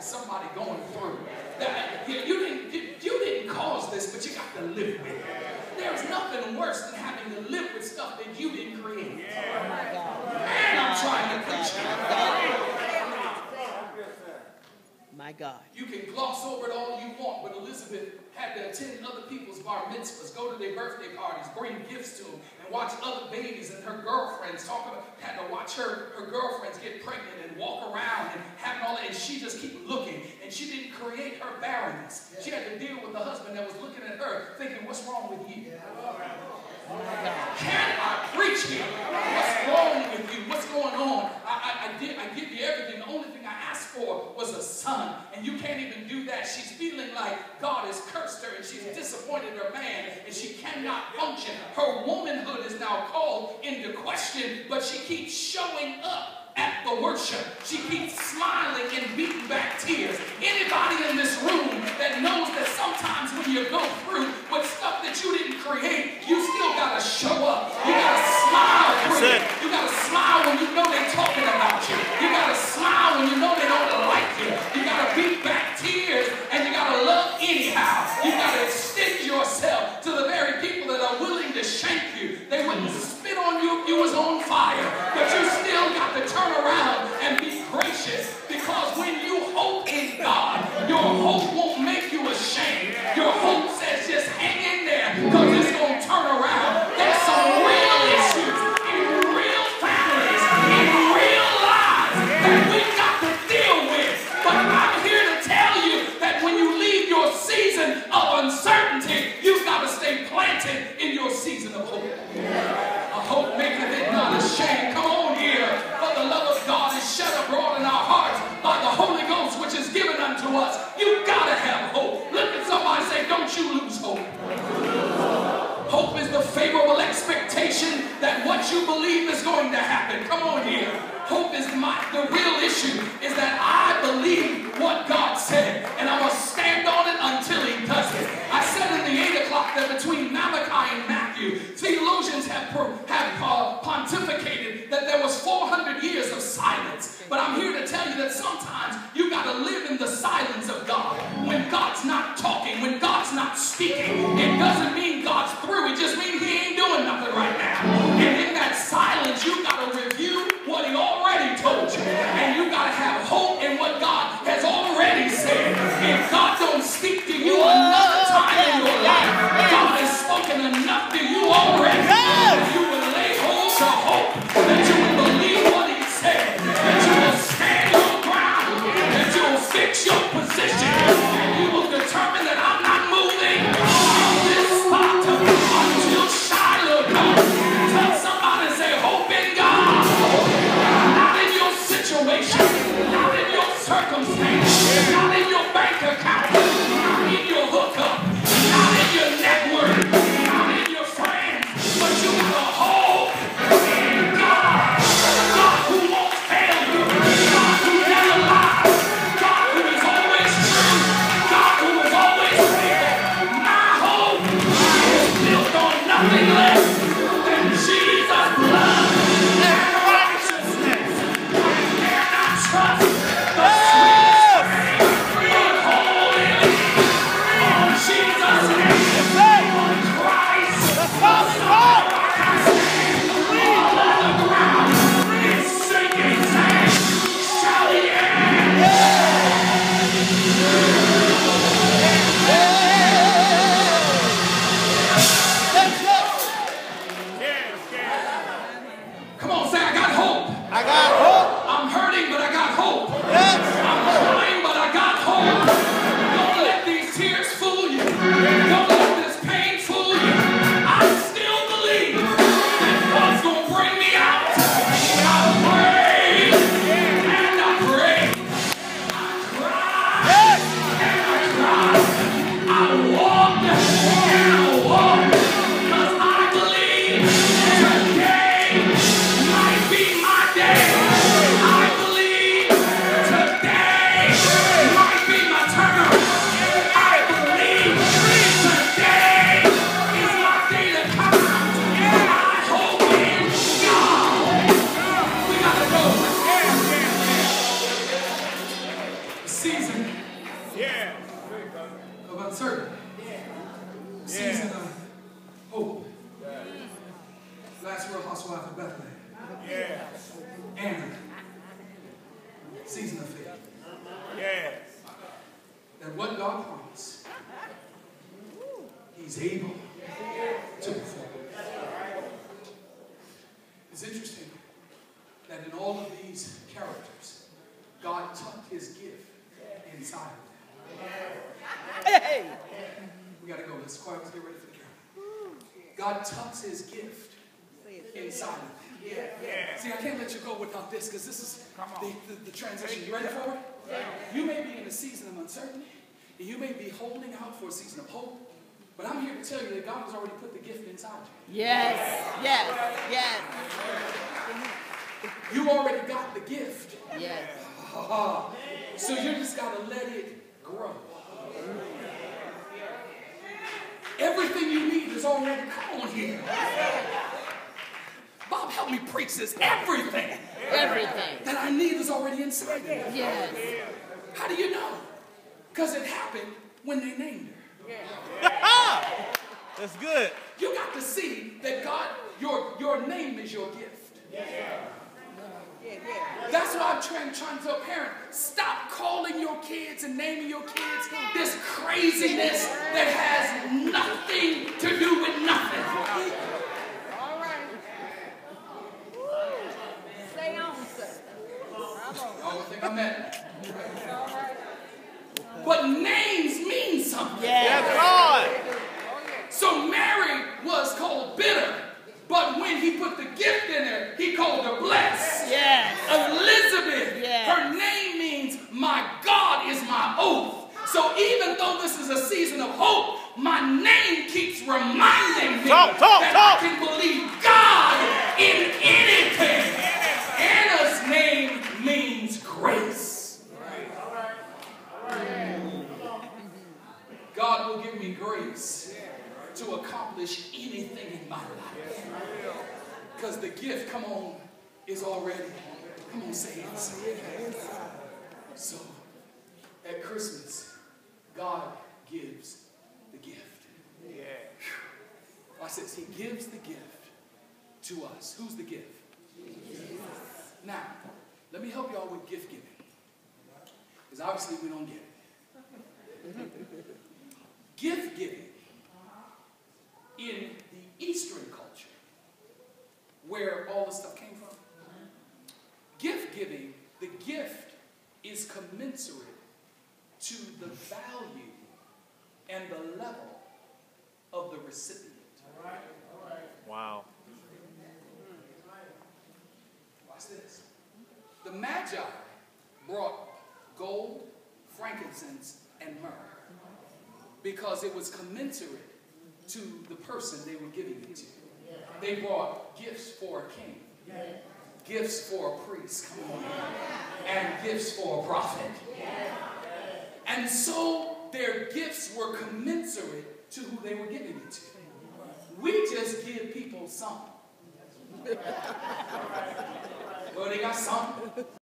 somebody going through. You didn't cause this, but you got to live with it. There's nothing worse than having to live with stuff that you didn't create. Man, I'm trying to preach it. My God. You can gloss over it all you want, but Elizabeth had to attend other people's bar mitzvahs, go to their birthday parties, bring gifts to them, and watch other babies and her girlfriends had to watch her girlfriends get pregnant and walk around and having all that, and she just keep looking, and she didn't create her barrenness. She had to deal with the husband that was looking at her thinking, what's wrong with you? Can I preach here? What's wrong with you? What's going on? I give you everything. The only thing I asked for was a son, and you can't even do that. She's feeling like God has cursed her, and she's disappointed her man, and she cannot function. Her womanhood is now called into question, but she keeps showing up at the worship. She keeps smiling and beating back tears. Anybody in this room that knows that sometimes when you go through with stuff that you didn't create, you still got to show up. You got to smile through it. You got to smile when you know they're talking about you. You got to smile when you know they don't like you. You got to beat back tears, and you got to love anyhow. You got to extend yourself to the very people that are willing to shank you. They wouldn't spit on you if you was on fire, but you still got to turn around and be gracious, because when you hope in God, your hope won't make you ashamed. Your hope says just hang in there, because it's going to turn around. There's some real issues in real families, in real lives that we've got to deal with. But I'm here to tell you that when you leave your season of uncertainty, you've got to stay planted in your season of hope. A hope maketh it not ashamed. Come on here. For the love of God is shed abroad in our hearts by the Holy Ghost, which is given unto us. You've got to have hope. Look at somebody and say, don't you lose hope. Hope is the favorable expectation that what you believe is going to happen. Come on here. Hope is the real issue is that I believe what God said, and I'm going to stand on it until he does it. I said in the 8 o'clock that between Malachi and Matthew, theologians have pontificated that there was 400 years of silence. But I'm here to tell you that sometimes you got to live in the silence of God. When God's not talking, when God's not speaking, it doesn't mean God's through. It just means he ain't doing nothing right now. And in that silence, you got to review what he already told you. And you got to have hope in what God has already said. If God don't speak to you another time in your life, God has spoken enough to you already. That you will lay hold to hope, that you will believe what he said, that you will stand your ground, that you will fix your position, and you will determine that I'm not moving from this spot until Shiloh comes. Tell somebody, say, hope in God. Not in your situation, not in your circumstance, not in your bank account, not in your hookup, not in your network, not in your friends, but you got a hope in God. God who won't fail you, God who never lies, God who is always season Yeah. of uncertainty. Season of hope. Last word, Houswives of Bethlehem. Yeah. And season of faith. Yeah. That what God promised, He's able to perform. It's interesting that in all of these characters, God tucked His gift inside of them. Hey! We gotta go. Let's quiet. Let's get ready for the camera. God tucks His gift inside of them. Yeah. See, I can't let you go without this, because this is the transition. You ready for it? You may be in a season of uncertainty, and you may be holding out for a season of hope, but I'm here to tell you that God has already put the gift inside you. Yes, yes, yes. You already got the gift. Yes. So you just got to let it grow. Everything you need is already come on here. Bob, help me preach this. Everything that I need is already inside of me. Yes. How do you know? Because it happened when they named her. That's good. You got to see that God, your name is your gift. That's why I'm trying to tell parents, stop calling your kids and naming your kids this craziness that has nothing to do with nothing. All right. Stay on, sir. Y'all don't think I'm mad. But names mean something. Yes, God. So Mary was called bitter, but when He put the gift in her, He called her blessed. Yes. Elizabeth, Yes. her name means my God is my oath. So even though this is a season of hope, my name keeps reminding me that I can believe God in anything. Anna's name means grace. God will give me grace to accomplish anything in my life. Because the gift, come on, is already, come on, say it. So, at Christmas, God gives the gift. Yeah. Watch this. He gives the gift to us. Who's the gift? Now, let me help y'all with gift giving. Because obviously we don't get it. Gift giving in the Eastern culture, where all this stuff came from, gift giving, the gift is commensurate to the value and the level of the recipient. Wow. Watch this. The Magi brought gold, frankincense, and myrrh because it was commensurate to the person they were giving it to. They brought gifts for a king, gifts for a priest, come on, and gifts for a prophet. And so their gifts were commensurate to who they were giving it to. We just give people something. Well, they got something.